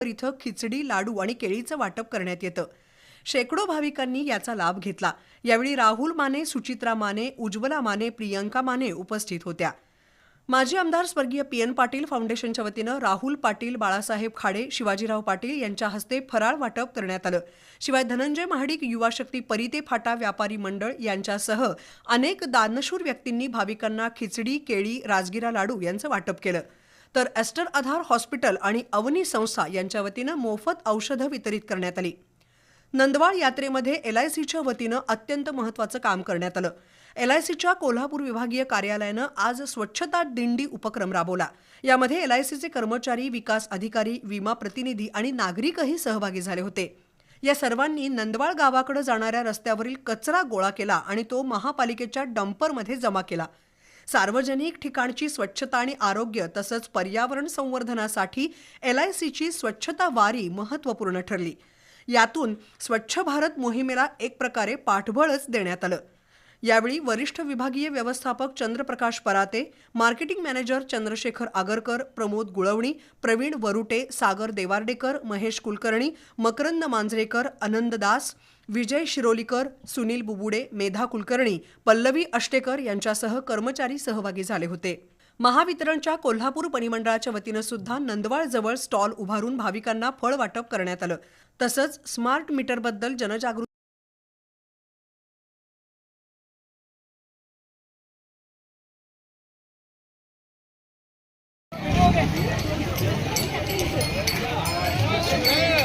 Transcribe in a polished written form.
इथं खिचडी, लाडू आणि केळीचं वाटप करण्यात येतं। शेकडो भाविकांनी याचा लाभ घेतला। यावेळी राहुल माने, सुचित्रा माने, उज्ज्वला माने, प्रियंका माने उपस्थित होत्या। माजी आमदार स्वर्गीय पी.एन. पाटील फाउंडेशनच्या वतीनं राहुल पाटील, बाळासाहेब खाडे, शिवाजीराव पाटील यांच्या हस्ते फराळ वाटप करण्यात आलं। शिवाय धनंजय महाडिक, युवा शक्ती परिते फाटा व्यापारी मंडळ यांच्यासह अनेक दानशूर व्यक्तींनी भाविकांना खिचडी, केळी, राजगिरा लाडू यांचं वाटप केलं। तर एस्टर आधार हॉस्पिटल आणि अवनी संस्था यांच्या वतीनं मोफत औषधं वितरित करण्यात आली। नंदवाळ यात्रेमध्ये एलआयसीच्या वतीनं अत्यंत महत्त्वाचं काम करण्यात आलं। एलआयसीच्या कोल्हापूर विभागीय कार्यालयानं आज स्वच्छता दिंडी उपक्रम राबवला। यामध्ये एलआयसीचे कर्मचारी, विकास अधिकारी, विमा प्रतिनिधी आणि नागरिकही सहभागी झाले होते। या सर्वांनी नंदवाळ गावाकडे जाणाऱ्या रस्त्यावरील कचरा गोळा केला आणि तो महापालिकेच्या डंपरमध्ये जमा केला। सार्वजनिक ठिकाणची स्वच्छता आणि आरोग्य तसंच पर्यावरण संवर्धनासाठी एलआयसीची स्वच्छता वारी महत्त्वपूर्ण ठरली। यातून स्वच्छ भारत मोहिमेला एक प्रकारे पाठबळच देण्यात आलं। यावेळी वरिष्ठ विभागीय व्यवस्थापक चंद्रप्रकाश पराते, मार्केटिंग मॅनेजर चंद्रशेखर आगरकर, प्रमोद गुळवणी, प्रवीण वरुटे, सागर देवार्डेकर, महेश कुलकर्णी, मकरंद मांजरेकर, आनंद दास, विजय शिरोलीकर, सुनील बुबुडे, मेधा कुलकर्णी, पल्लवी अष्टेकर यांच्यासह कर्मचारी सहभागी झाले होते। महावितरणच्या कोल्हापूर परिमंडळाच्या वतीनं सुद्धा नंदवाळजवळ स्टॉल उभारून भाविकांना फळ वाटप करण्यात आलं। तसंच स्मार्ट मीटरबद्दल जनजागृती Okay.